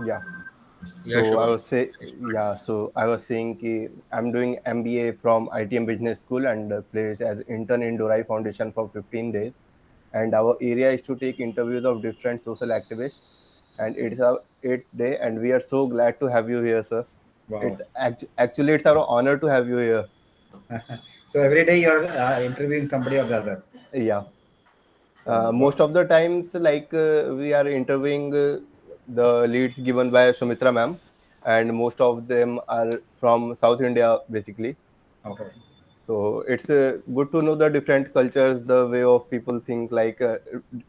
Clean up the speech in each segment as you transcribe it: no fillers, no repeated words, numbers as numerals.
Yeah. Yeah, So I Shubham. was say yeah. So I was saying ki I'm doing MBA from ITM Business School and placed as intern in Dorai-Foundation for 15 days. And our area is to take interviews of different social activists. And it's our eighth day, and we are so glad to have you here, sir. Wow. Actually it's our honor to have you here. So every day you're interviewing somebody or the other. Yeah. So Most of the times, like we are interviewing the leads given by Sumitra ma'am, and most of them are from South India, basically. okay, So it's good to know the different cultures, the way of people think. Like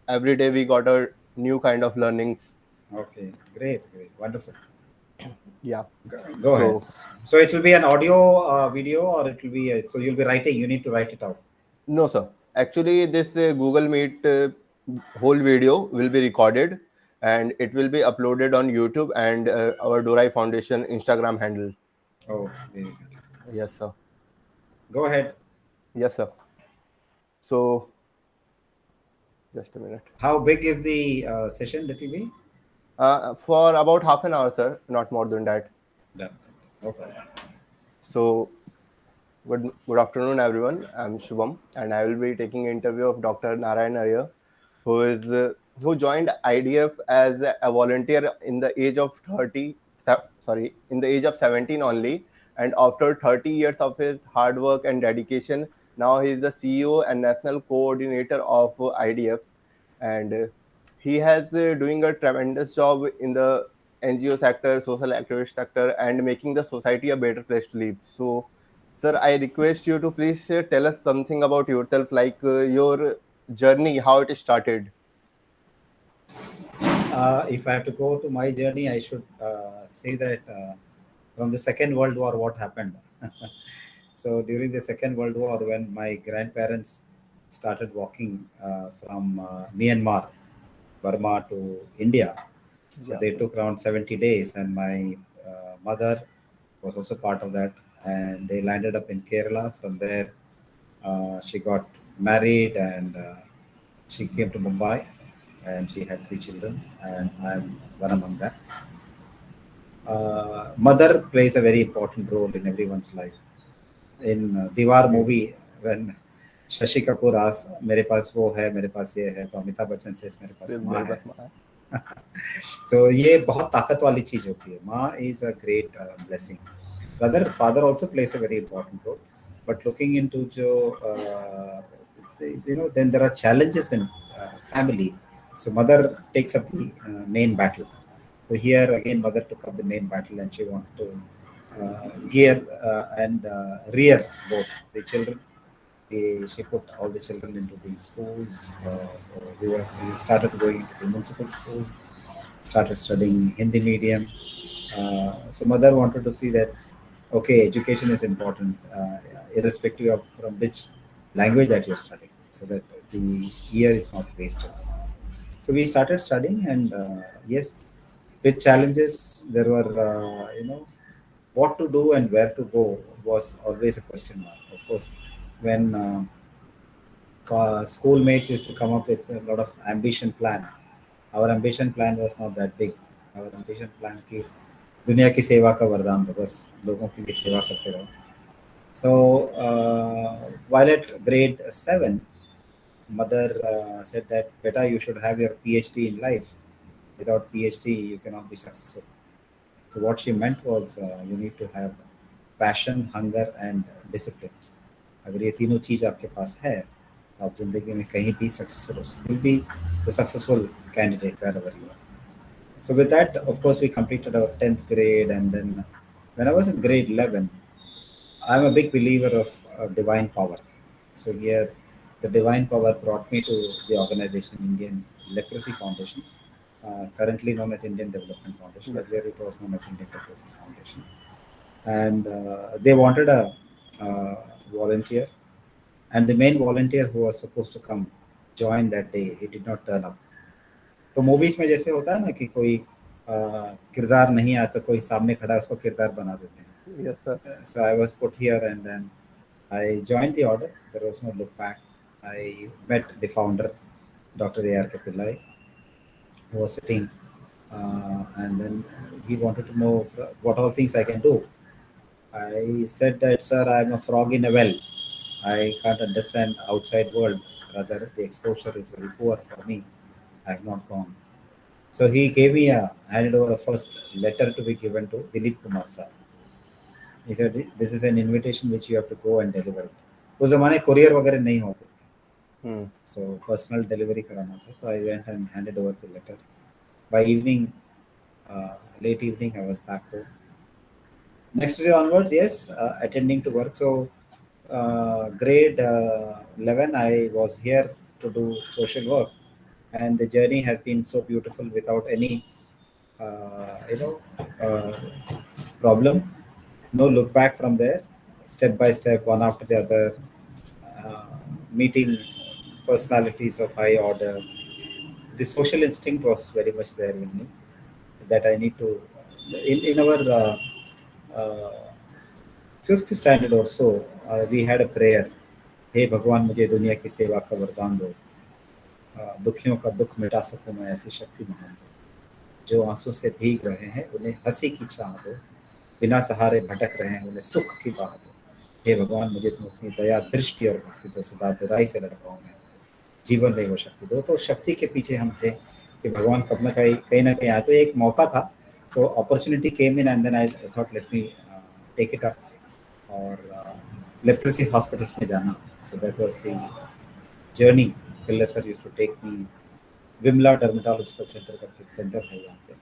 every day, we got a new kind of learnings. okay, great, great, wonderful. Yeah. Go ahead. So So it will be an audio, video, or it will be so you'll be writing. You need to write it out. no, sir. Actually, this Google Meet whole video will be recorded, and it will be uploaded on YouTube and our Dorai Foundation Instagram handle. Oh, very good. Yes, sir. Go ahead. Yes, sir. So, just a minute. How big is the session that will be? For about half an hour, sir, not more than that. Done. Okay. So, good afternoon, everyone. I'm Shubham, and I will be taking an interview of Dr. Narayan Iyer, who joined IDF as a volunteer in the age of 30. In the age of 17 only, and after 30 years of his hard work and dedication, now he is the CEO and national coordinator of IDF, and he has doing a tremendous job in the NGO sector, social activist sector, and making the society a better place to live. So, sir, I request you to please tell us something about yourself, like your journey, how it started. If I have to go to my journey, I should say that from the Second World War, what happened? So during the Second World War, when my grandparents started walking from Myanmar, Burma to India, so Yeah. they took around 70 days, and my mother was also part of that, and they landed up in Kerala. From there, she got married, and she came to Mumbai, and she had three children, and I'm one among them. Mother plays a very important role in everyone's life. In Diwar Okay. movie, when Shashi Kapoor asks, "मेरे पास वो है, मेरे पास ये है," तो Amitabh Bachchan says, "मेरे पास माँ मेरे है." पास माँ है. So ये बहुत ताकत वाली चीज होती है. माँ is a great blessing. Rather, father also plays a very important role. But looking into जो then there are challenges in family. So mother takes up the main battle. So here again, mother took up the main battle, and she wanted to gear and rear both the children. She put all the children into the schools. So we started going into the municipal school, started studying Hindi medium. So mother wanted to see that, okay, education is important, irrespective of from which language that you're studying, so that the year is not wasted. So we started studying, and yes, with challenges, there were, what to do and where to go was always a question mark. Of course, when schoolmates used to come up with a lot of ambition plan, our ambition plan was not that big. Our ambition plan की दुनिया की सेवा का वरदान दो, बस लोगों की भी सेवा करते रहो. So while at grade 7, mother said that, beta, you should have your PhD in life. Without PhD, you cannot be successful. So what she meant was, you need to have passion, hunger, and discipline. अगर ये तीनों चीज आपके पास है, तो आप जिंदगी में कहीं भी सक्सेसफुल हो सकते. You'll be the successful candidate wherever you are. So with that, of course, we completed our 10th grade, and then when I was in grade 11, I'm a big believer of divine power. So here, the divine power brought me to the organization Indian Leprosy Foundation, currently known as Indian Development Foundation. Yes, sir. Earlier, it was known as Indian Leprosy Foundation, and they wanted a volunteer, and the main volunteer who was supposed to come join that day, he did not turn up. तो movies में जैसे होता है ना कि कोई किरदार नहीं आता, कोई सामने खड़ा है, उसको किरदार बना देते हैं. Yes, sir. So I was put here, and then I joined the order. There was no look back. I met the founder, Dr. A.R. Pillai, who was sitting And then he wanted to know what all things I can do. I said that, sir, I'm a frog in a well. I can't understand outside world. Rather, the exposure is very poor for me. I have not gone. So he gave me a handed over a first letter to be given to Dilip Kumar sir. He said, this is an invitation which you have to go and deliver it. उस जमाने courier वगैरह नहीं होते थे. Hmm. So personal delivery कराना था. So I went and handed over the letter. By evening, late evening, I was back home. Next day onwards, yes, attending to work. So grade 11, I was here to do social work, and the journey has been so beautiful without any, you know, problem. No look back from there. Step by step, one after the other, uh, meeting personalities of high order. The social instinct was very much there in me that I need to. In our uh, fifth standard or so, we had a prayer. हे भगवान मुझे दुनिया की सेवा का वरदान दो, दुखियों का दुख मिटा सकूं मैं ऐसी शक्ति महान दो, जो आंसू से भीग रहे हैं उन्हें हंसी की छाह दो, बिना सहारे भटक रहे हैं उन्हें सुख की बाह दो, हे भगवान मुझे तुम अपनी दया दृष्टि और भक्ति दो, सदा बुराई से लड़ पाऊं मैं, जीवन में वो शक्ति दो. तो शक्ति के पीछे हम थे कि भगवान कब ना कहीं आए. तो एक मौका था. So opportunity came in and then I thought let me take it up और लेप्रेसी हॉस्पिटल्स में जाना. So that was the journey. Pillai sir used to take me. Vimala dermatological centre करके एक सेंटर है यहाँ पे.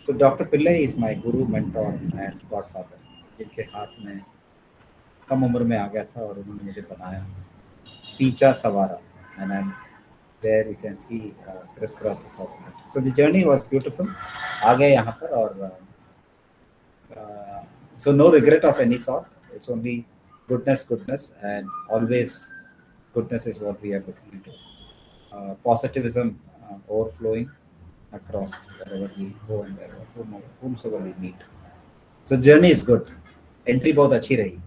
तो doctor Pillai is my guru mentor and godfather, जिनके हाथ में कम उम्र में आ गया था और उन्होंने मुझे बनाया सीचा सवारा. And I am there you can see crisscross the continent. So the journey was beautiful. आ गए यहाँ पर और so no regret of any sort. It's only goodness, and always goodness is what we are looking into. Positivism overflowing across wherever we go and wherever whomsoever we meet. So journey is good. Entry बहुत अच्छी रही.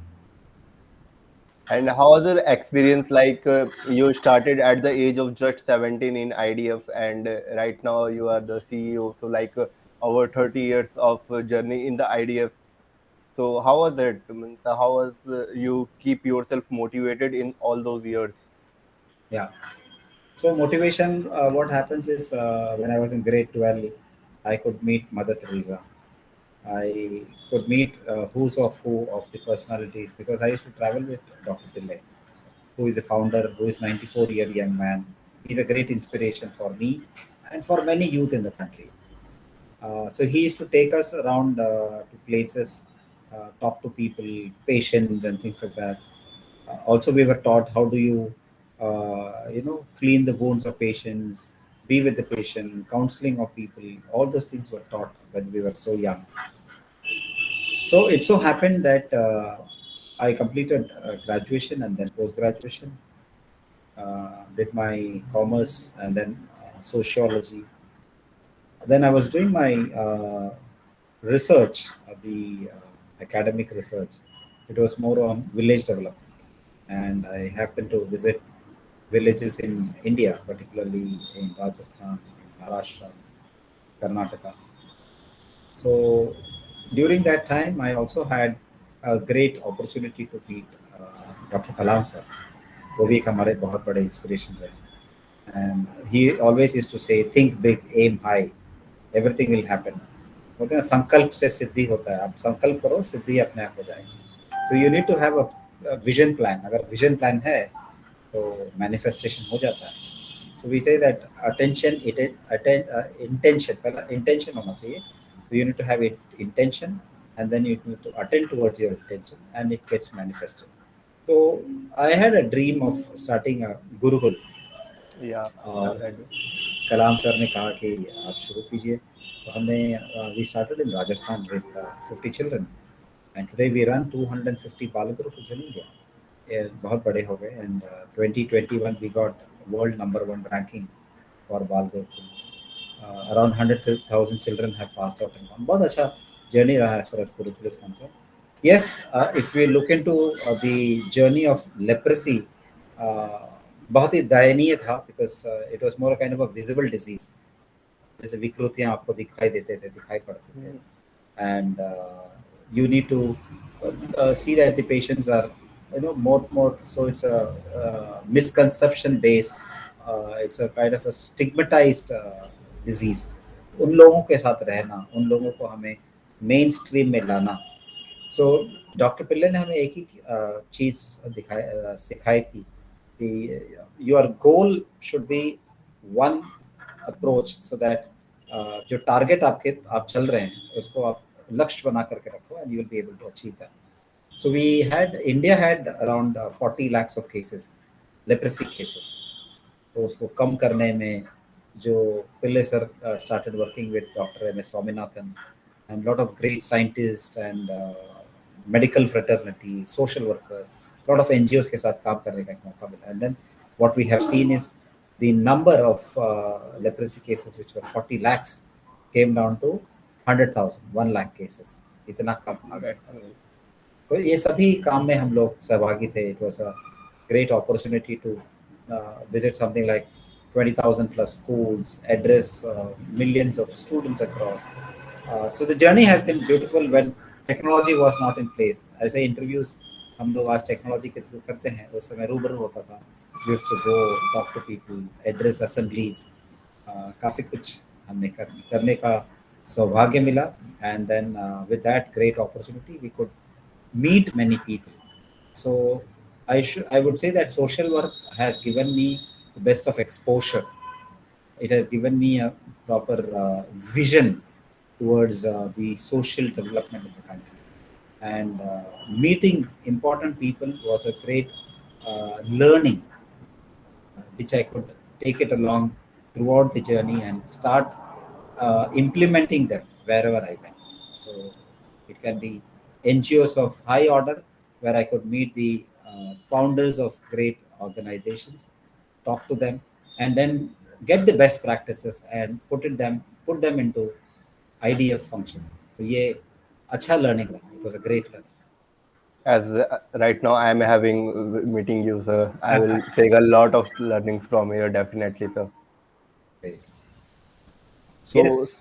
And how was your experience? Like you started at the age of just 17 in IDF, and right now you are the CEO. So like over 30 years of journey in the IDF. So how was it? Means, how was you keep yourself motivated in all those years? Yeah. So motivation, what happens is when I was in grade 12, I could meet Mother Teresa. I could meet who's of who of the personalities because I used to travel with Dr. Pillai, who is a founder, who is 94-year young man. He's a great inspiration for me and for many youth in the country. So he used to take us around to places, talk to people, patients and things like that. Also, we were taught how do you, clean the wounds of patients, be with the patient, counseling of people. All those things were taught when we were so young. So it so happened that I completed graduation and then post graduation, did my commerce and then sociology. Then I was doing my research, the academic research. It was more on village development, and I happened to visit villages in India, particularly in Rajasthan, in Maharashtra, Karnataka. So during that time, I also had a great opportunity to meet Dr. Kalam sir. वो भी एक हमारे बहुत बड़े inspiration रहे. And he always used to say, think big, aim high, everything will happen. बोलते हैं संकल्प से सिद्धि होता है. आप संकल्प करो, सिद्धि अपने आप हो जाएगी. So you need to have a vision plan. अगर vision plan है तो manifestation हो जाता है. So we say that intention, पहला intention होना चाहिए. So you need to have intention, and then you need to attend towards your intention, and it gets manifested. So I had a dream of starting a Gurukul. Yeah, I've और read it. Kalam sir ने कहा कि आप शुरू कीजिए. तो हमने we started in Rajasthan with 50 children, and today we run 250 Bal gurukuls in India. बहुत बड़े हो गए. And 2021 we got world number 1 ranking for Bal gurukul. Around 100,000 children have passed out in one. बहुत अच्छा जर्नी रहा है Surat gurukul is concern. Yes, if we look into the journey of leprosy, बहुत ही दयनीय था because it was more a kind of a visible disease. जैसे विकृतियां आपको दिखाई देते थे, दिखाई पड़ते थे, Hmm. and you need to see that the patients are, more. So it's a misconception based. It's a kind of a stigmatized disease. उन लोगों के साथ रहना, उन लोगों को हमें मेन स्ट्रीम में लाना. सो डॉक्टर पिल्ले ने हमें एक ही चीज सिखाई थी कि your goal should be one approach, so that जो टारगेट आपके आप चल रहे हैं उसको आप लक्ष्य बना करके रखो, and you will be able to achieve that. So we had India had around 40 lakhs of cases, leprosy cases. तो उसको कम करने में जो पिल्ले sir started working with Dr. M.S. Swaminathan and lot of great scientists and medical fraternity, social workers, lot of NGOs के साथ काम करने का एक मौका मिला. And then what we have seen is the number of leprosy cases which were 40 lakhs came down to 100,000, 1 lakh cases. इतना कम आ गया That's था. amazing. तो ये सभी काम में हम लोग सहभागी थे. It was a great opportunity to visit something like 20,000 plus schools, address millions of students across. So the journey has been beautiful when technology was not in place. ऐसे interviews हम लोग आज टेक्नोलॉजी के थ्रू करते हैं, उस समय रूबरू होता था. We used to go talk to people, address assemblies. काफ़ी कुछ हमने करने का सौभाग्य मिला. And then with that great opportunity we could meet many people. So I would say that social work has given me the best of exposure. It has given me a proper vision towards the social development of the country. And meeting important people was a great learning, which I could take it along throughout the journey and start implementing them wherever I went. So it can be NGOs of high order where I could meet the founders of great organizations, talk to them, and then get the best practices and put them into IDF function. So ये अच्छा learning रहा. It was a great learning. As right now I am having meeting you, sir. I will take a lot of learnings from here, definitely, sir. Great. So, Yes.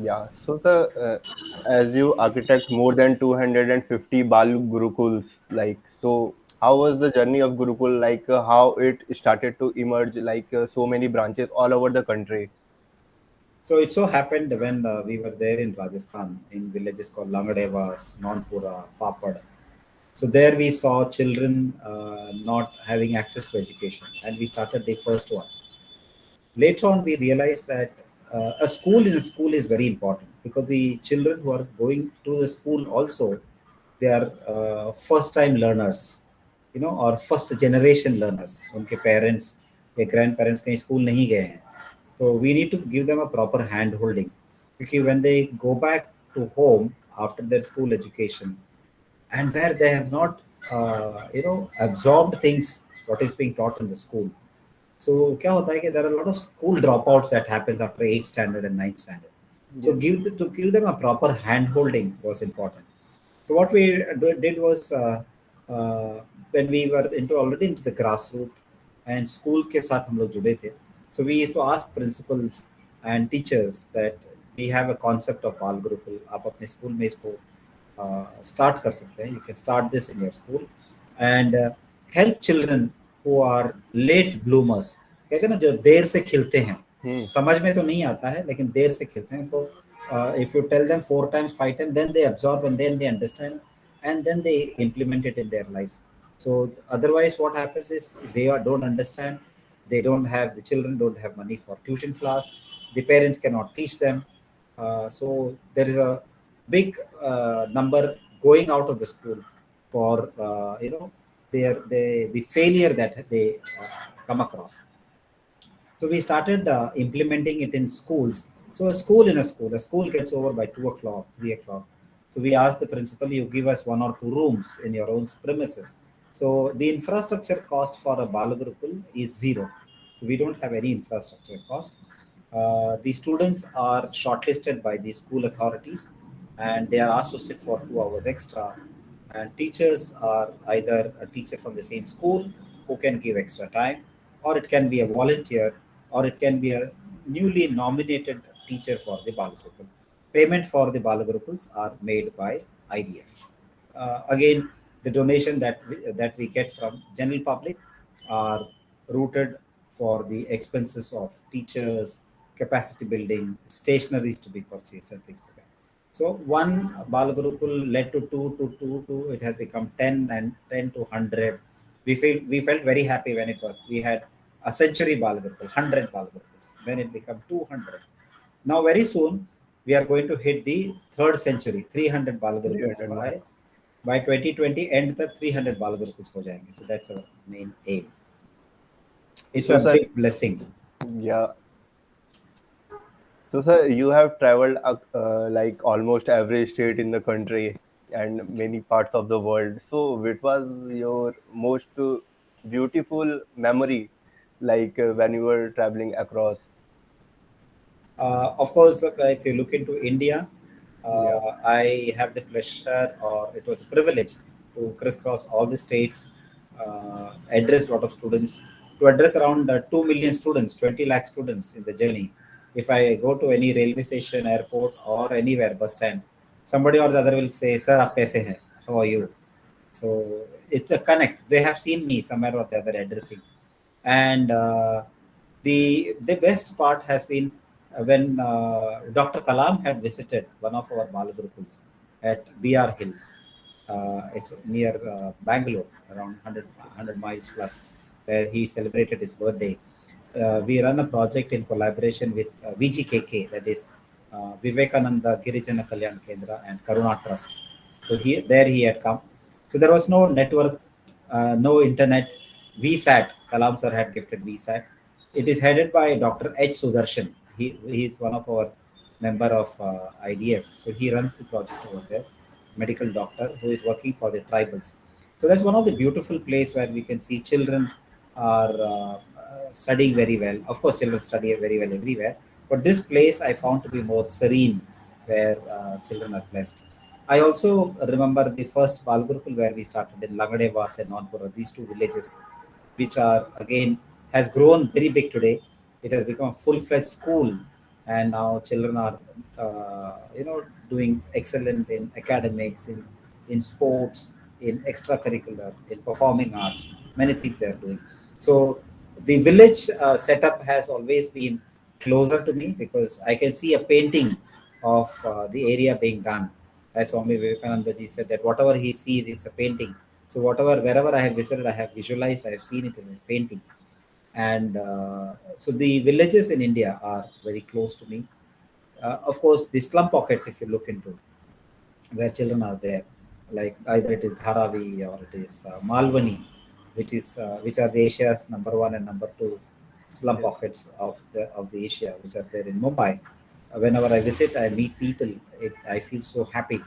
yeah. So, sir, as you architect more than 250 Bal Gurukuls, like, so how was the journey of Gurukul? Like, how it started to emerge, like, so many branches all over the country? So it so happened when we were there in Rajasthan, in villages called Langadevas, Nonpura, Papad. So there we saw children not having access to education, and we started the first one. Later on, we realized that a school in a school is very important, because the children who are going to the school also, they are first time learners, or first generation learners. उनके parents या grandparents कहीं school नहीं गए हैं. So we need to give them a proper hand holding, because when they go back to home after their school education, and where they have not absorbed things what is being taught in the school. So क्या होता है कि there are a lot of school dropouts that happens after 8th standard and 9th standard. So Yes. to give them a proper hand holding was important. So what we did was uh, when we were already into the grassroots and school के साथ हम लोग जुड़े थे. So we used to ask principals and teachers that we have a concept of बाल गुरुकुल. आप अपने school में इसको start कर सकते हैं. You can start this in your school and help children who are late bloomers. कहते हैं ना, जो देर से खिलते हैं, Hmm. समझ में तो नहीं आता है लेकिन देर से खिलते हैं. तो if you tell them 4 times 5 times, then they absorb and then they understand and then they implement it in their life. So otherwise what happens is they don't understand. They don't have, the children don't have money for tuition class, the parents cannot teach them. So there is a big number going out of the school for the failure that they come across. So we started implementing it in schools. So a school gets over by 2 o'clock, 3 o'clock. So we asked the principal, you give us 1 or 2 rooms in your own premises. So the infrastructure cost for a Balagurukul is zero. So we don't have any infrastructure cost. The students are shortlisted by the school authorities and they are asked to sit for 2 hours extra. And teachers are either a teacher from the same school who can give extra time, or it can be a volunteer, or it can be a newly nominated teacher for the Balagurukul. Payment for the Balagurukuls are made by IDF. Again, the donation that we get from general public are routed for the expenses of teachers, capacity building, stationaries to be purchased, and things like that. So one Balagurukul led to two, to two, to it has become 10, and 10 to 100. We felt very happy when it was. We had a century Balagurukul, 100 Balagurukuls. Then it became 200. Now very soon we are going to hit the third century, 300 Balagarukuls 300 mark. by 2020 end the 300 Balagarukuls ho jayenge. So that's our main aim. It's So, a sir, big blessing. yeah. So, sir, you have traveled like almost every state in the country and many parts of the world. So, which was your most beautiful memory, like when you were traveling across? Of course, if you look into India, Yeah. I have the pleasure, or it was a privilege, to crisscross all the states, address a lot of students, to address around 2 million students, 20 lakh students in the journey. If I go to any railway station, airport, or anywhere, bus stand, somebody or the other will say, "Sir, aap kaise hain? How are you?" So it's a connect. They have seen me somewhere or the other addressing, and the best part has been when Dr. Kalam had visited one of our Balagurukuls at BR Hills. It's near Bangalore, around 100 miles plus, where he celebrated his birthday. We run a project in collaboration with VGKK, that is Vivekananda Girijana Kalyan Kendra and Karuna Trust. So he had come. So there was no network, no internet. VSAT, Kalam sir had gifted VSAT. It is headed by Dr. H. Sudarshan. He is one of our member of IDF. So he runs the project over there, medical doctor who is working for the tribals. So that's one of the beautiful place where we can see children are studying very well. Of course, children study very well everywhere, but this place I found to be more serene, where children are blessed. I also remember the first Balgurukul where we started in Langadevas and Nonpura, these two villages, which are again has grown very big today. It has become a full-fledged school, and now children are, doing excellent in academics, in sports, in extracurricular, in performing arts. Many things they are doing. So the village setup has always been closer to me because I can see a painting of the area being done. As Swami Vivekananda ji said, that whatever he sees is a painting. So wherever I have visited, I have visualized, I have seen it as a painting. And so the villages in India are very close to me. Of course, the slum pockets, if you look into, where children are there, like either it is Dharavi or it is Malwani, which are the Asia's number one and number two slum Yes. pockets of the Asia, which are there in Mumbai. Whenever I visit, I meet people. I feel so happy.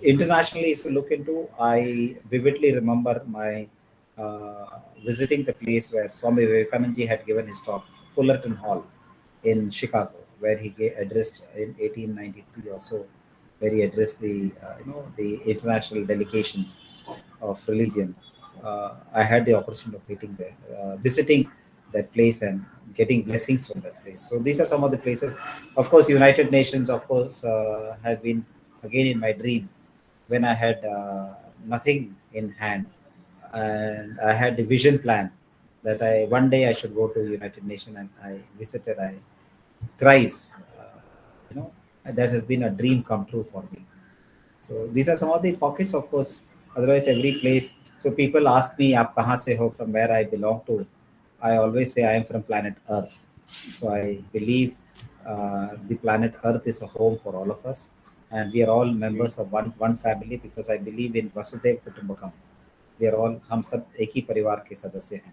Internationally, if you look into, I vividly remember my visiting the place where Swami Vivekananda had given his talk, Fullerton Hall in Chicago, where he addressed in 1893 or so, where he addressed the international delegations of religion. I had the opportunity of meeting there, visiting that place and getting blessings from that place. So these are some of the places. Of course, United Nations, of course, has been again in my dream when I had nothing in hand, and I had the vision plan that I one day I should go to United Nations, and I visited. I thrice, you know, that has been a dream come true for me. So these are some of the pockets, of course. Otherwise, every place. So people ask me, "Aap kahan se ho?" From where I belong to. I always say I am from planet Earth. So I believe the planet Earth is a home for all of us, and we are all Okay. members of one family because I believe in Vasudev Kutumbakam. We are all हम सब एक ही परिवार के सदस्य हैं.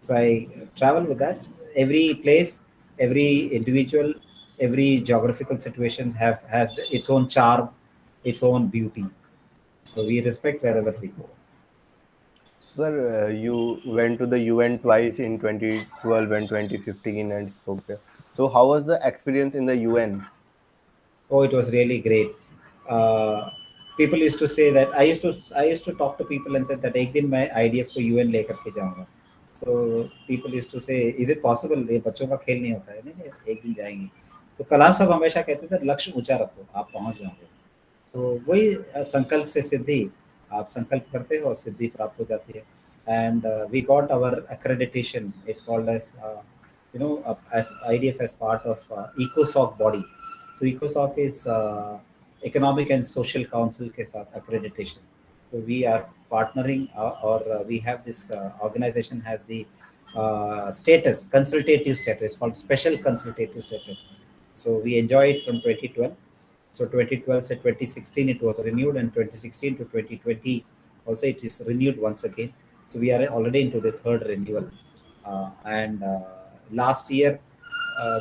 So I travel with that. Every place, every individual, every geographical situation has its own charm, its own beauty. So we respect wherever we go. Sir, you went to the UN twice in 2012 and 2015 and spoke there. So, how was the experience in the UN? Oh, it was really great. Uh, People used to say that I used to talk to people and said that एक दिन मैं IDF को UN लेकर के जाऊंगा. So people used to say, is it possible? ये बच्चों का खेल नहीं होता है, नहीं नहीं एक दिन जाएंगे. तो कलाम साहब हमेशा कहते थे लक्ष्य ऊंचा रखो, आप पहुंच जाओगे. तो वही संकल्प से सिद्धि, आप संकल्प करते हो और सिद्धि प्राप्त हो जाती है. And we got our accreditation. It's called as as IDF as part of ECOSOC body. So ECOSOC is Economic and Social Council के साथ accreditation. So we are partnering or we have this organization has the status, consultative status. It's called special consultative status. So we enjoy it from 2012. So 2012 to 2016 it was renewed, and 2016 to 2020 also it is renewed once again. So we are already into the third renewal. And last year,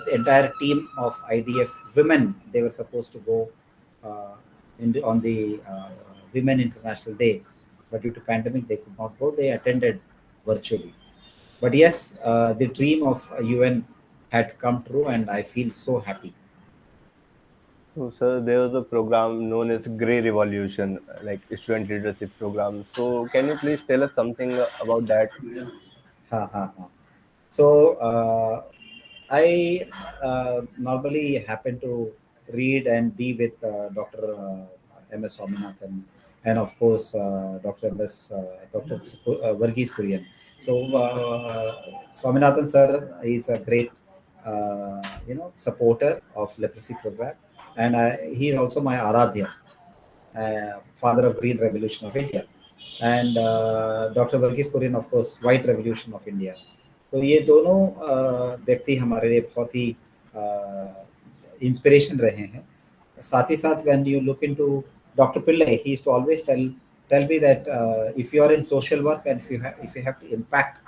the entire team of IDF women, they were supposed to go on the Women International Day, but due to pandemic they could not go. They attended virtually. But yes, the dream of UN had come true, and I feel so happy. So, sir, there was a program known as Grey Revolution, like student leadership program. So, can you please tell us something about that? Ha, ha, ha. So I normally happen to read and be with Dr. M.S. Swaminathan, and of course Dr. M.S. Dr. Varghese Kurian. So Swaminathan sir is a great supporter of leprosy program, and he is also my Aradhya, father of Green Revolution of India, and Dr. Varghese Kurian, of course, White Revolution of India. तो ये दोनों व्यक्ति हमारे लिए बहुत ही inspiration रहे हैं. साथ ही साथ when you look into Dr. Pillai, he used to always tell me that if you are in social work and if you have to impact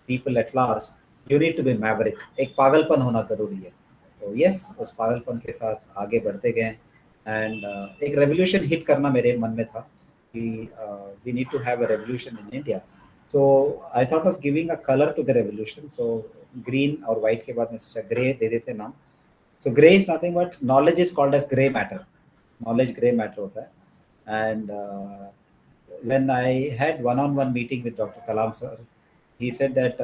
people at large, you need to be maverick. एक पागलपन होना जरूरी है. तो yes, उस पागलपन के साथ आगे बढ़ते गए, एंड एक रेवोल्यूशन हिट करना मेरे मन में था कि we need to have a revolution in India. So I thought of giving a color to the revolution. So green और white के बाद में सोचा grey दे देते नाम. So grey is nothing but knowledge is called as grey matter. Knowledge grey matter होता है. And when I had one-on-one meeting with Dr. Kalam sir, he said that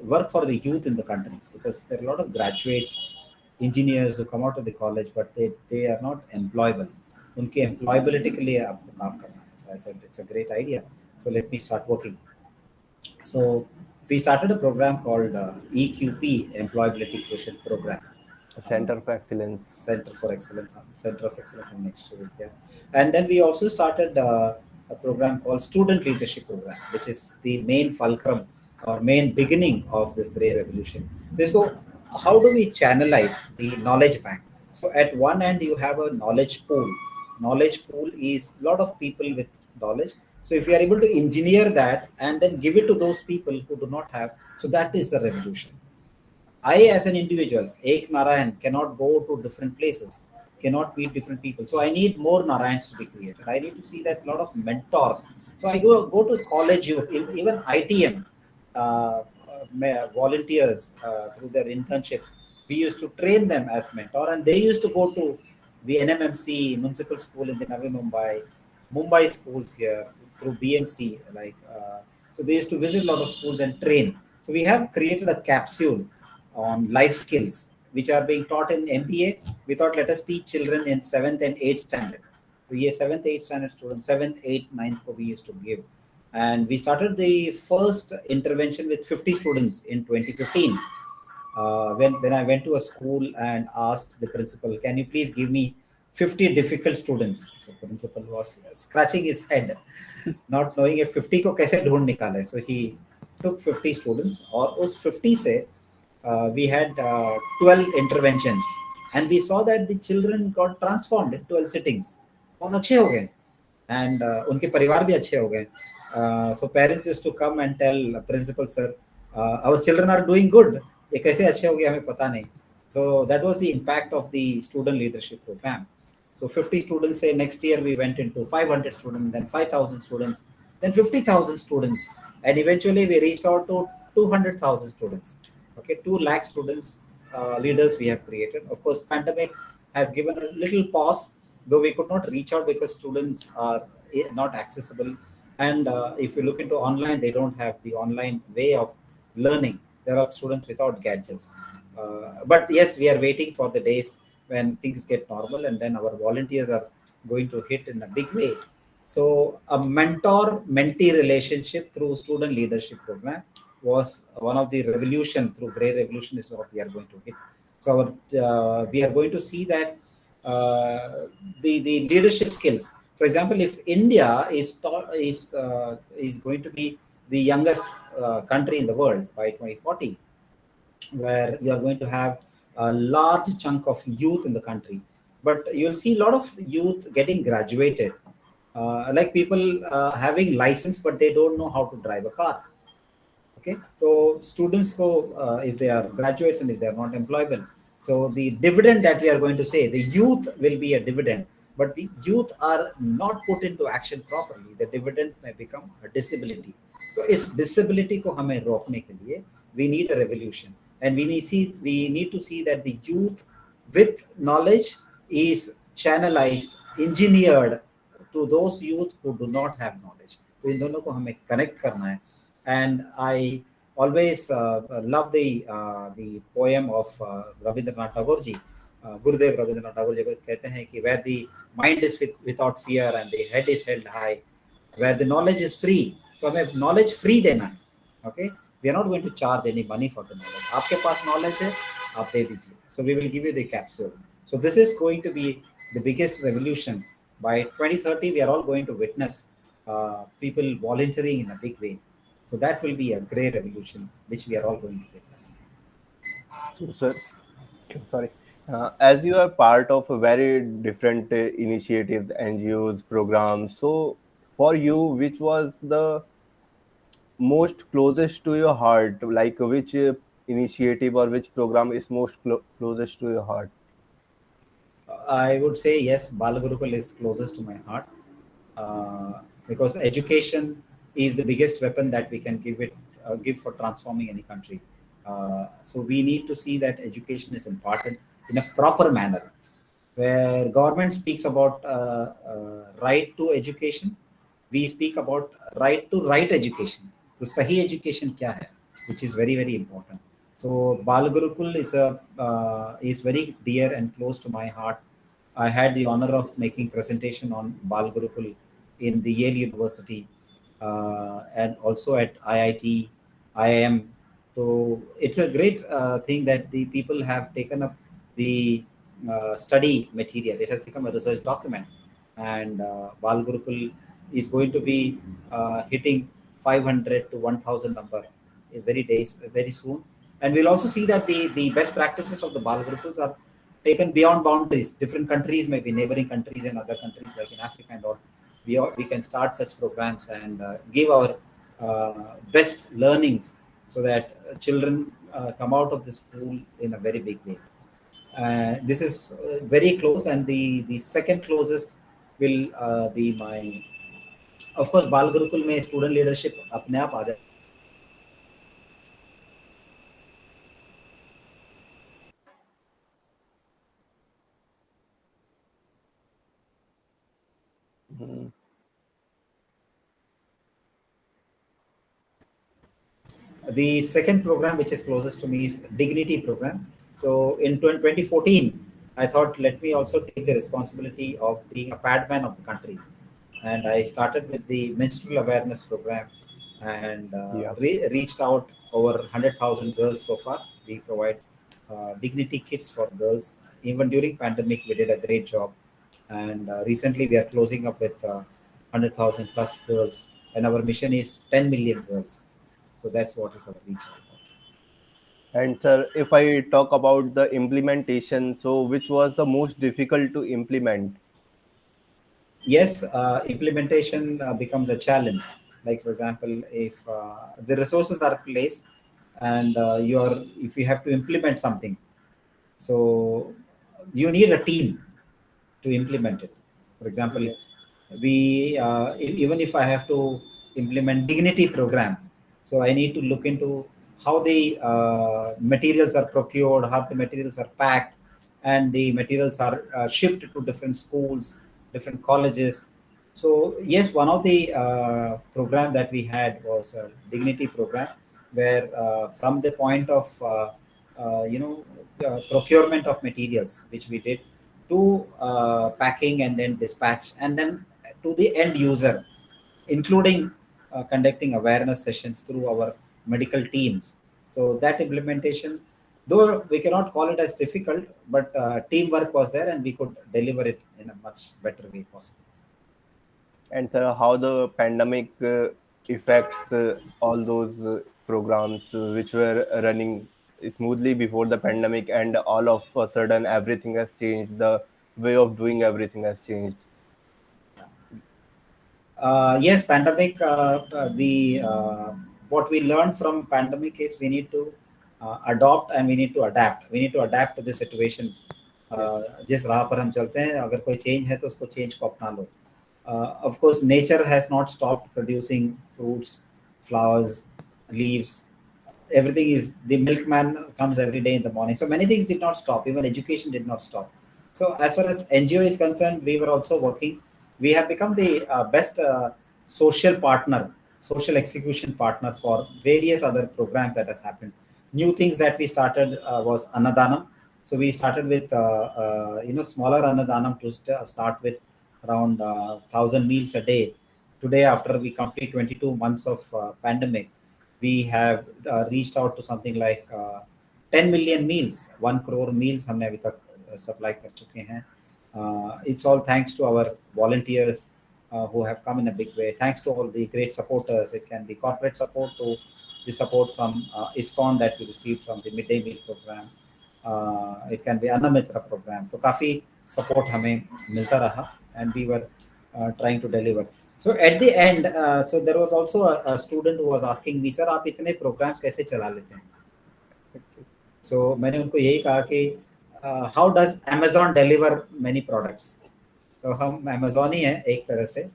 work for the youth in the country, because there are a lot of graduates, engineers who come out of the college, but they are not employable. उनकी employability के लिए आपको काम करना है. So I said it's a great idea. So let me start working. So we started a program called EQP, Employability Quotient Program. Center of Excellence. Center of Excellence in next year. Yeah. And then we also started a program called Student Leadership Program, which is the main fulcrum or main beginning of this Grey Revolution. Let's go. How do we channelize the knowledge bank? So at one end you have a knowledge pool. Knowledge pool is a lot of people with knowledge. So if you are able to engineer that and then give it to those people who do not have, so that is a revolution. I, as an individual, Ek Narayan, cannot go to different places, cannot meet different people. So I need more Narayans to be created. I need to see that a lot of mentors. So I go to college youth, even ITM, volunteers through their internships. We used to train them as mentor, and they used to go to the NMMC Municipal School in the Navi Mumbai schools here through BMC. So they used to visit a lot of schools and train. So we have created a capsule on life skills which are being taught in MBA. We thought let us teach children in 7th and 8th standard. So yeah, 7th, 8th standard students, 7th, 8th, 9th we used to give. And we started the first intervention with 50 students in 2015. When I went to a school and asked the principal, can you please give me 50 difficult students? So the principal was scratching his head, not knowing if 50 को कैसे ढूंढ निकाले. So he took 50 students, और उस 50 से we had 12 interventions, and we saw that the children got transformed in 12 sittings. बहुत अच्छे हो गए, and उनके परिवार भी अच्छे हो गए. So parents used to come and tell principal sir, our children are doing good. ये कैसे अच्छे हो गए हमें पता नहीं. So that was the impact of the student leadership program. So 50 students, say next year we went into 500 students, then 5,000 students, then 50,000 students, and eventually we reached out to 200,000 students. Okay, 2 lakh students, leaders we have created. Of course, pandemic has given a little pause, though we could not reach out because students are not accessible. And if you look into online, they don't have the online way of learning. There are students without gadgets. But yes, we are waiting for the days when things get normal, and then our volunteers are going to hit in a big way. So a mentor-mentee relationship through student leadership program was one of the revolution through Grey Revolution is what we are going to hit. So we are going to see that the leadership skills. For example, if India is going to be the youngest country in the world by 2040, where you are going to have a large chunk of youth in the country, but you'll see a lot of youth getting graduated, like people having license, but they don't know how to drive a car. Okay, so students go, if they are graduates and if they are not employable, so the dividend that we are going to say, the youth will be a dividend, but the youth are not put into action properly, the dividend may become a disability. So इस disability को हमें रोकने के लिए we need a revolution, and we need to see that the youth with knowledge is channelized, engineered to those youth who do not have knowledge. तो इन दोनों को हमें connect करना है. And I always love the poem of Rabindranath Tagore ji. Gurudev Rabindranath Tagore ji कहते हैं कि where the mind is without fear and the head is held high, where the knowledge is free. तो हमें knowledge free देना है. Okay, we are not going to charge any money for the knowledge. आपके पास knowledge है, आप दे दीजिए. So we will give you the capsule. So this is going to be the biggest revolution. By 2030, we are all going to witness people volunteering in a big way. So that will be a great revolution, which we are all going to witness. So, sir, sorry. As you are part of a very different initiatives, NGOs, programs, so for you, which was the most closest to your heart? Like which initiative or which program is most closest to your heart? I would say yes, Balagurukul is closest to my heart, because education is the biggest weapon that we can give for transforming any country. So we need to see that education is important in a proper manner, where government speaks about right to education, we speak about right to right education. So sahi education kya hai, which is very very important. So Bal Gurukul is very dear and close to my heart. I had the honor of making presentation on Bal Gurukul in the Yale University, and also at IIT, IIM. So it's a great thing that the people have taken up the study material. It has become a research document, and Bal Gurukul is going to be hitting 500 to 1,000 number in very soon. And we'll also see that the best practices of the Bal Gurukuls are taken beyond boundaries. Different countries, maybe neighboring countries and other countries like in Africa and all, we can start such programs and give our best learnings so that children come out of the school in a very big way. This is very close, and the second closest will be my, of course, Bal Gurukul में student leadership अपने आप आ जाएगा. Mhm. The second program which is closest to me is Dignity program. So in 2014, I thought let me also take the responsibility of being a padman of the country, and I started with the menstrual awareness program, and Yeah. reached out over 100,000 girls so far. We provide dignity kits for girls. Even during pandemic, we did a great job, and recently we are closing up with 100,000 plus girls, and our mission is 10 million girls. So that's what is our reach out. And sir, if I talk about the implementation, so which was the most difficult to implement? Yes, implementation becomes a challenge. Like for example, if the resources are placed, and if you have to implement something, so you need a team to implement it. For example, Yes. even if I have to implement dignity program, so I need to look into how the materials are procured, how the materials are packed, and the materials are shipped to different schools, different colleges. So yes, one of the program that we had was a dignity program, where from the point of you know procurement of materials, which we did, to packing and then dispatch, and then to the end user, including conducting awareness sessions through our medical teams. So that implementation, though we cannot call it as difficult, but teamwork was there and we could deliver it in a much better way possible. And sir, how the pandemic affects all those programs which were running smoothly before the pandemic, and all of a sudden everything has changed. The way of doing everything has changed. Yes, pandemic. The what we learned from pandemic is we need to adopt and we need to adapt. We need to adapt to the situation. Yes. जिस राह पर हम चलते हैं, अगर कोई change है तो उसको चेंज को अपना लो. Of course, nature has not stopped producing fruits, flowers, leaves. Everything is, the milkman comes every day in the morning. So many things did not stop. Even education did not stop. So as far as NGO is concerned, we were also working. We have become the best social partner, social execution partner for various other programs that has happened. New things that we started was Annadanam. So we started with smaller Annadanam to start with around 1,000 meals a day. Today, after we complete 22 months of pandemic, we have reached out to something like 10 million meals, 1 crore meals हमने अभी तक supply कर चुके हैं. It's all thanks to our volunteers who have come in a big way. Thanks to all the great supporters. It can be corporate support to the support from ISKCON that we received from the midday meal program. It can be Annamitra program. तो काफी support हमें मिलता रहा, and we were trying to deliver. So at the end, so there was also a student who was asking me, sir, आप इतने programs कैसे चला लेते हैं? So मैंने उनको यही कहा कि how does Amazon deliver many products? तो हम Amazon ही हैं एक तरह से.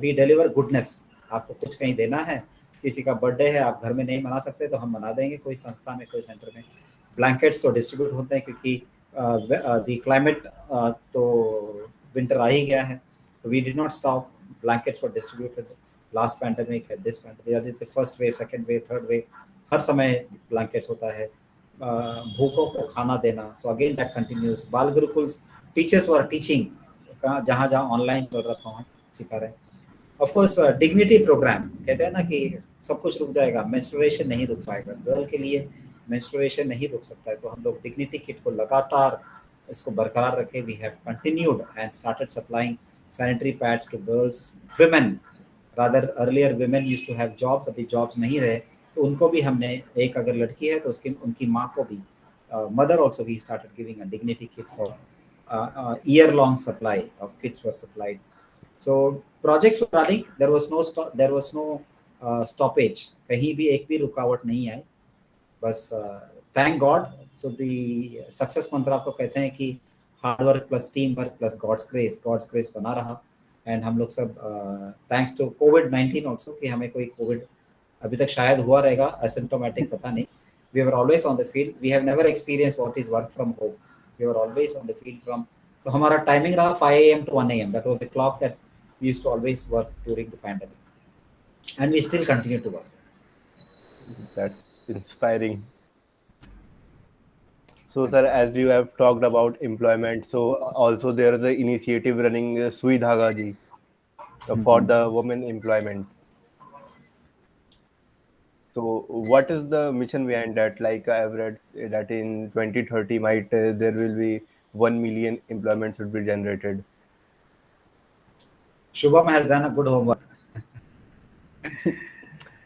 We deliver goodness. आपको कुछ कहीं देना है, किसी का बर्थडे है, आप घर में नहीं मना सकते तो हम मना देंगे कोई संस्था में, कोई सेंटर में. ब्लैंकेट्स तो डिस्ट्रीब्यूट होते हैं क्योंकि द क्लाइमेट तो विंटर आ ही गया है. So we did not stop. Blankets were distributed last pandemic and this pandemic. That is the first wave, second wave, third wave. हर समय blankets होता है. भूखों को खाना देना. So again that continues. बाल गुरुकुल्स, teachers were teaching. जहाँ जहाँ ऑनलाइन चल रहा था वहाँ सिखा रहे. Of course, डिग्निटी प्रोग्राम कहते हैं ना कि सब कुछ रुक जाएगा, मेंस्ट्रुएशन नहीं रुक पाएगा. गर्ल के लिए मेंस्ट्रुएशन नहीं रुक सकता है, तो हम लोग डिग्निटी किट को लगातार इसको बरकरार रखे. We have continued and started supplying sanitary pads to girls, women. Rather earlier women used to have jobs, अभी जॉब्स नहीं रहे, तो उनको भी हमने, एक अगर लड़की है तो उसकी उनकी माँ को भी, mother also we started giving a dignity kit for year long supply of kits were supplied. So projects were running. There was no there was no stoppage. कहीं भी एक भी रुकावट नहीं आई. बस thank God. So the success मंत्र आपको कहते हैं कि hard work plus team work plus God's grace बना रहा. And हम लोग सब thanks to COVID-19 also कि हमें कोई COVID अभी तक शायद हुआ रहेगा, asymptomatic पता नहीं. We were always on the field. We have never experienced what is work from home. We were always on the field from. So हमारा timing रहा 5 a.m. to 1 a.m. That was the clock that we used to always work during the pandemic, and we still continue to work. That's inspiring. So, sir, as you have talked about employment, so also there is an initiative running Sui Dhaga Ji for the women employment. So, what is the mission behind that? Like I have read that in 2030 might there will be 1 million employments would be generated. Shubham has done a good homework.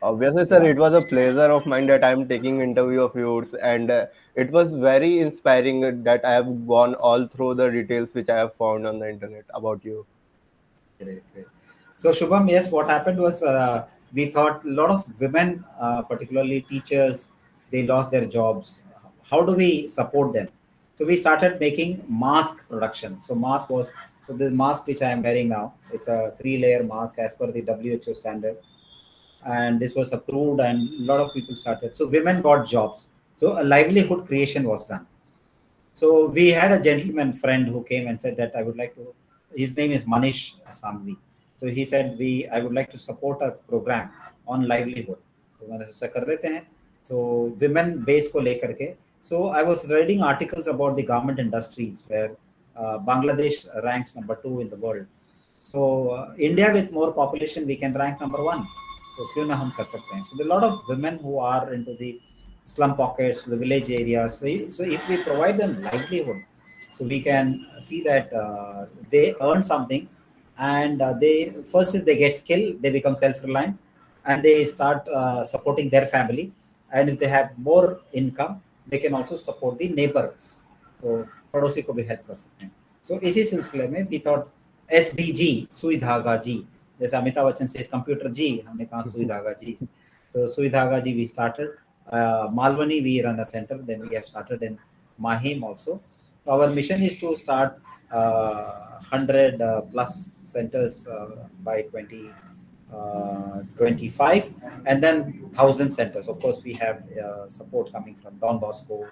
Obviously, sir, Yeah, it was a pleasure of mine that I am taking interview of yours, and it was very inspiring that I have gone all through the details which I have found on the internet about you. great, great. So Shubham, yes, what happened was we thought a lot of women, particularly teachers, they lost their jobs. How do we support them? So we started making mask production. So mask was, so this mask which I am wearing now, it's a 3-layer mask as per the WHO standard, and this was approved and a lot of people started. So women got jobs. So a livelihood creation was done. So we had a gentleman friend who came and said that I would like to. His name is Manish Sangvi. So he said I would like to support a program on livelihood. तो मैंने सोचा कर देते हैं। सो women base को लेकर के, so I was reading articles about the garment industries where Bangladesh ranks number 2 in the world. So India with more population we can rank number 1, so क्यों ना हम कर सकते हैं। So the lot of women who are into the slum pockets, the village areas, so if we provide them livelihood, so we can see that they earn something, and they first is they get skill, they become self-reliant, and they start supporting their family, and if they have more income they can also support the neighbors, तो पड़ोसी को भी help कर सकते हैं। सो इसी सिलसिले में वी थॉट SDG, सुई धागा जी, जैसे अमिताभ बच्चन से कंप्यूटर जी, हमने कहा सुई धागा जी। So सुई धागा जी we started, Malwani we run a center, then we have started in Mahim also. Our mission is to start 100 plus centers by 2025, and then 1,000 centers. Of course, we have support coming from Don Bosco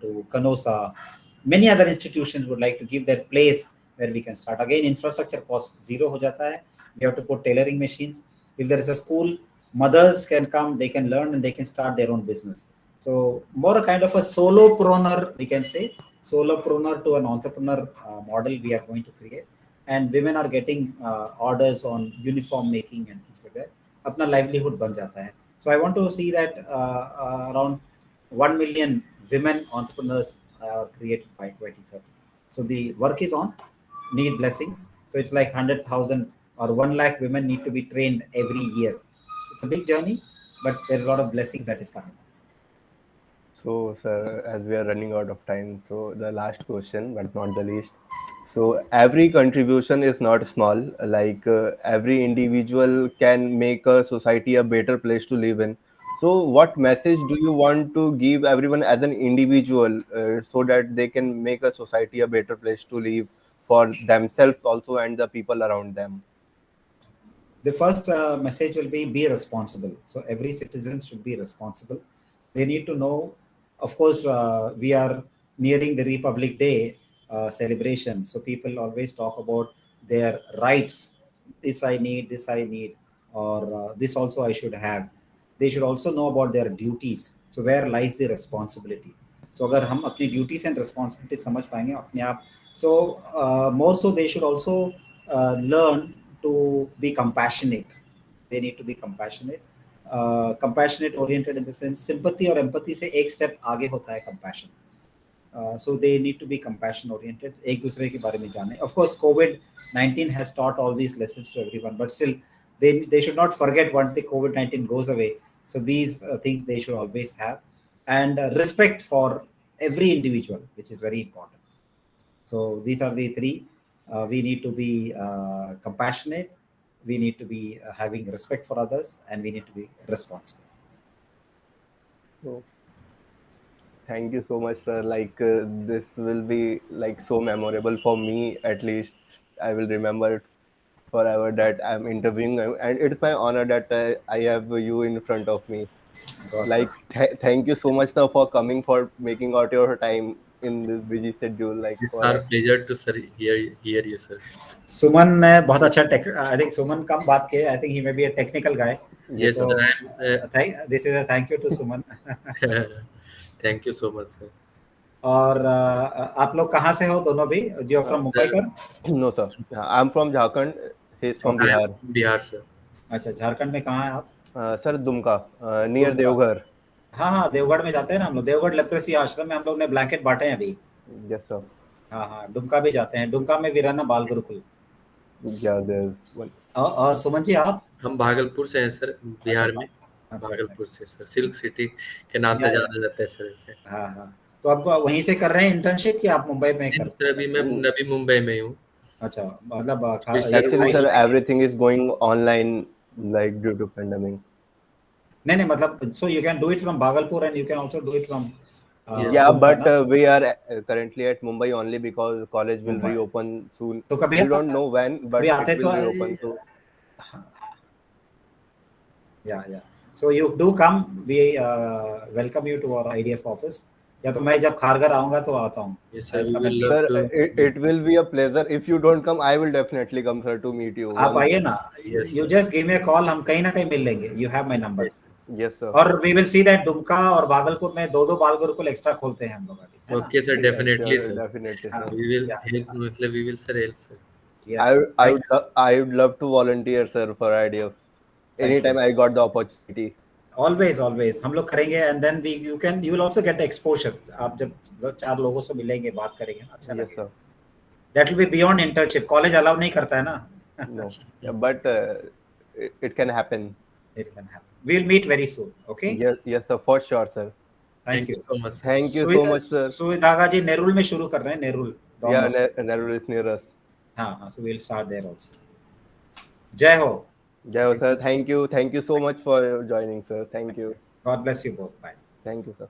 to Canosa. Many other institutions would like to give their place where we can start. Again, infrastructure cost zero ho jata hai. We have to put tailoring machines. If there is a school, mothers can come, they can learn, and they can start their own business. So more a kind of a solopreneur, we can say, solopreneur to an entrepreneur model we are going to create. And women are getting orders on uniform making and things like that. Apna livelihood ban jata hai. So I want to see that around 1 million women entrepreneurs are created by 2030. So the work is on, need blessings. So it's like 100,000 or 1 lakh women need to be trained every year. It's a big journey, but there's a lot of blessings that is coming. So, sir, as we are running out of time, so the last question, but not the least. So, every contribution is not small. Like every individual can make a society a better place to live in. So, what message do you want to give everyone as an individual so that they can make a society a better place to live for themselves also and the people around them? The first message will be responsible. So every citizen should be responsible. They need to know, of course, we are nearing the Republic Day celebration. So people always talk about their rights. This I need, or this also I should have. They should also know about their duties. So where lies the responsibility? So अगर हम अपनी duties and responsibilities समझ पाएंगे अपने आप, so more so they should also learn to be compassionate. They need to be compassionate. Compassionate oriented in the sense sympathy और empathy से एक step आगे होता है compassion. So they need to be compassion oriented, एक दूसरे के बारे में जाने. Of course, COVID-19 has taught all these lessons to everyone, but still they should not forget once the COVID-19 goes away. So these things they should always have, and respect for every individual, which is very important. So these are the three. We need to be compassionate, we need to be having respect for others, and we need to be responsible. So, thank you so much, sir. Like this will be like so memorable for me. At least I will remember it forever that I'm interviewing, and it's my honor that I have you in front of me. God Like, bless. thank you so much, sir, for coming, for making out your time in this busy schedule, like It's for our us. pleasure to sir hear you, sir. सुमन ने बहुत अच्छा I think सुमन कम बात किए, I think he may be a technical guy, Yes, Yes, sir. तो sir. This is a thank you to Suman. Thank you so much, sir. और आप लोग कहाँ से हो दोनों भी, जो Uh, फ्रॉम मुंबई Sir, कर? no, sir. I'm from Jharkhand. He's from okay, I am Bihar. from Bihar, sir. अच्छा, झारखंड में कहाँ है आप? Sir, Dumka, near Dumka. Devghar. हाँ हाँ, देवगढ़ में जाते हैं ना हम लोग, देवगढ़ लेप्रेसी आश्रम में हम लोग ने ब्लैंकेट बांटे हैं अभी. Yes, sir. हाँ हाँ, दुमका भी जाते हैं, दुमका में वीराना बाल गुरुकुल. Yeah, there's one. और सुमन जी आप? हम भागलपुर से हैं सर, अच्छा बिहार में. अच्छा अच्छा. भागलपुर से सर, सिल्क सिटी के नाम से या जाना जाता है सर इसे. हाँ हाँ, तो आप वहीं से कर रहे हैं इंटर्नशिप कि आप मुंबई में नहीं कर? सर, अभी मैं Mm, अभी मुंबई में ही हूँ. अच्छा, मतलब Special ये Actually, course. sir, IT. everything is going online, like due to pandemic. नहीं नहीं, मतलब so you can do it from Bhagalpur and you can also do it from Yes, Yeah, Dumka but ना, we are currently at Mumbai only because college will Mumbai. reopen soon. तो कभी We don't know when, कभी but it आते तो will reopen. So, या so you do come, we welcome you to our IDF office. या तो मैं जब खारघर आऊंगा तो आता हूँ. yes sir, I'll we come and will meet. love sir, to. it will be a pleasure. If you don't come, I will definitely come, sir, to meet you आप once. आइए ना, Yes you sir. just give me a call, हम कहीं ना कहीं मिल लेंगे. You have my number. Yes, sir. Yes, sir. और we will see that Dumka और भागलपुर में 2-2 बाल गुरुकुल एक्स्ट्रा खोलते हैं हम लोग अभी, है ना? Okay, sir. Yeah, Definitely, sure, sir. definitely, हाँ, sir. We will या, help. मतलब we will sir help, sir. Yes sir, thank you, I would love to volunteer, sir, for IDF. Thank you. Anytime I got the opportunity. Always always हम लोग करेंगे, and then we you will also get exposure. आप जब 4 लोगों से मिलेंगे, बात करेंगे ना, अच्छा Yes, लगेगा। sir. That will be beyond internship, college allow नहीं करता है ना। No, but it can happen. It can happen, we will meet very soon, okay? Yes, yes, sir, for sure, sir. Thank Thank you. you so much, sir. Thank you so much, sir. सुविधागा जी नेरुल में शुरू कर रहे हैं, Nerul Don Yeah, Bosco. Nerul is near us. हाँ हाँ, so we will start there also. जय हो। Jai, thank sir. You. Thank you. Thank you so much for joining, sir. Thank you. God bless you both, bye. Thank you, sir.